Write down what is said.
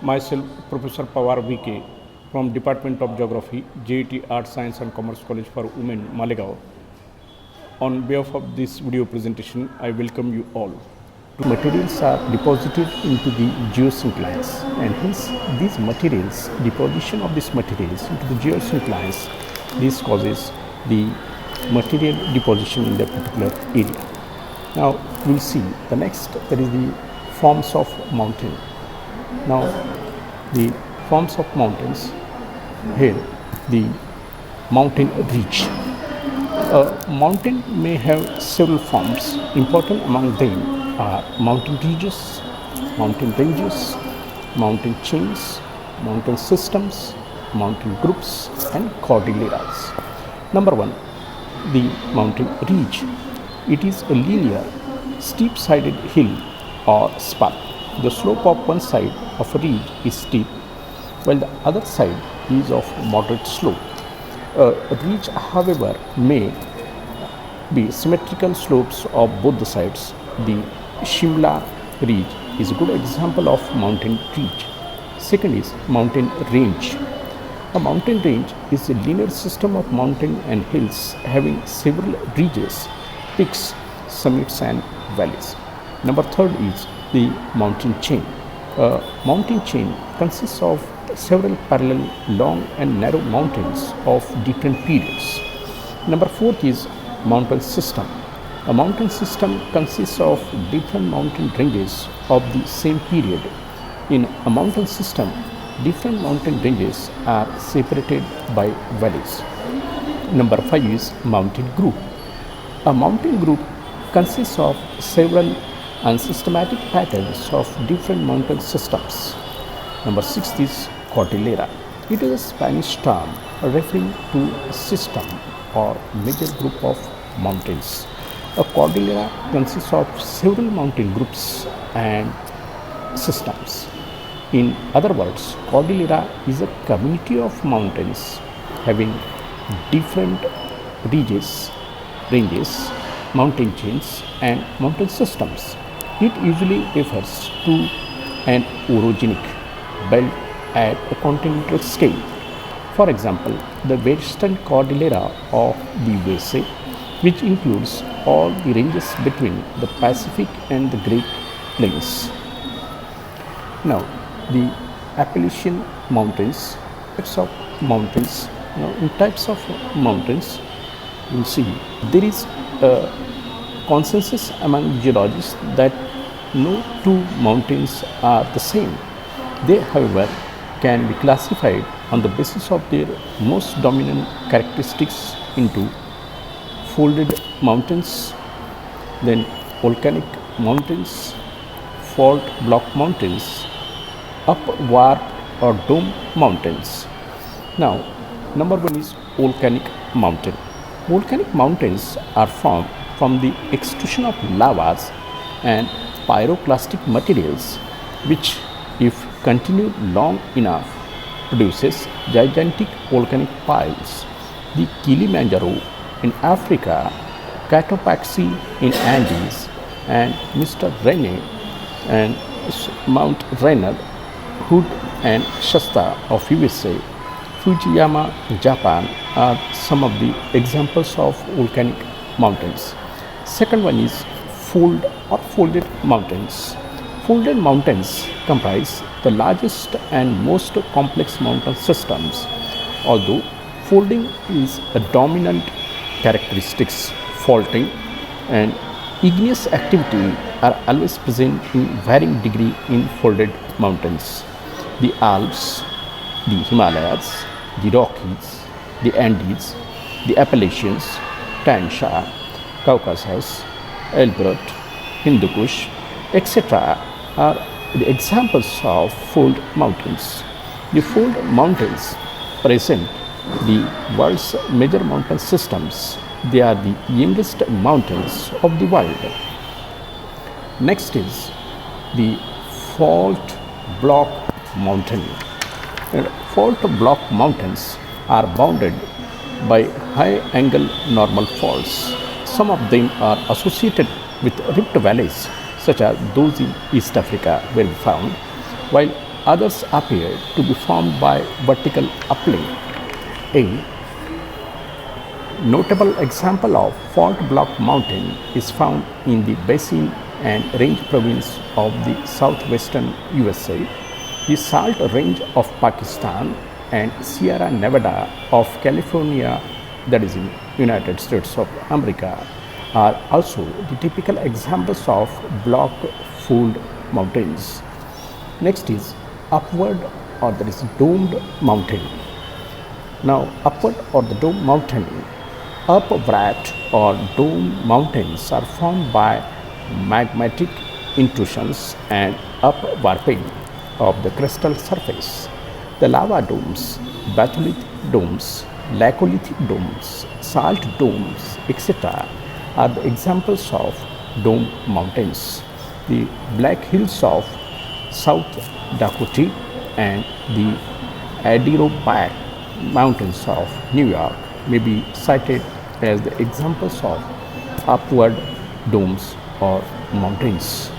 Myself, Professor Pawar VK from Department of Geography, J.A.T Art, Science and Commerce College for Women, Malegaon. On behalf of this video presentation, I welcome you all. Materials are deposited into the geosynclines, and hence these materials, deposition of these materials into the geosynclines, this causes the material deposition in the particular area. Now we'll see the next, that is the forms of mountain. Now the forms of mountains, here the mountain ridge. A mountain may have several forms. Important among them are mountain ridges, mountain ranges, mountain chains, mountain systems, mountain groups and cordilleras. Number one, the mountain ridge. It is a linear, steep-sided hill or spur. The slope of one side of a ridge is steep, while the other side is of moderate slope. A ridge, however, may be symmetrical slopes of both the sides. The Shimla ridge is a good example of mountain ridge. Second is mountain range. A mountain range is a linear system of mountains and hills having several ridges, peaks, summits and valleys. Number third is the mountain chain. A mountain chain consists of several parallel long and narrow mountains of different periods. Number fourth is mountain system. A mountain system consists of different mountain ranges of the same period. In a mountain system, different mountain ranges are separated by valleys. Number five is mountain group. A mountain group consists of several unsystematic patterns of different mountain systems. Number six is cordillera. It is a Spanish term referring to a system or major group of mountains. A cordillera consists of several mountain groups and systems. In other words, cordillera is a community of mountains having different ranges, mountain chains and mountain systems. It usually refers to an orogenic belt at a continental scale. For example, the Western Cordillera of the USA, which includes all the ranges between the Pacific and the Great Plains. Now, the Appalachian Mountains, types of mountains. Now, in types of mountains, you see there is a consensus among geologists that no two mountains are the same. They, however, can be classified on the basis of their most dominant characteristics into folded mountains, then volcanic mountains, fault block mountains, upwarp or dome mountains. Now, number one is volcanic mountain. Volcanic mountains are formed from the extrusion of lavas and pyroclastic materials, which, if continued long enough, produces gigantic volcanic piles. The Kilimanjaro in Africa, Cotopaxi in Andes, and Mr. Rene and Mount Rainier, Hood and Shasta of USA, Fujiyama, Japan are some of the examples of volcanic mountains. Second one is fold or folded mountains. Folded mountains comprise the largest and most complex mountain systems. Although folding is a dominant characteristics, faulting and igneous activity are always present in varying degree in folded mountains. The Alps, the Himalayas, the Rockies, the Andes, the Appalachians, Tansha, Caucasus, Elbrus, Hindu Kush, etc. are the examples of fold mountains. The fold mountains present the world's major mountain systems. They are the youngest mountains of the world. Next is the fault block mountain. Fault block mountains are bounded by high angle normal faults. Some of them are associated with rift valleys, such as those in East Africa were found, while Others appear to be formed by vertical upling. A notable example of fault block mountain is found in the Basin and Range province of the southwestern USA, the Salt Range of Pakistan, and Sierra Nevada of California, that is in United States of America, are also the typical examples of block fold mountains. Next is upward, or that is domed mountain. Now upward or the dome mountain, upward or dome mountains are formed by magmatic intrusions and upwarping of the crustal surface. The lava domes, batholithic domes, laccolithic domes, salt domes, etc. are the examples of dome mountains. The Black Hills of South Dakota and the Adirondack Mountains of New York may be cited as the examples of upward domes or mountains.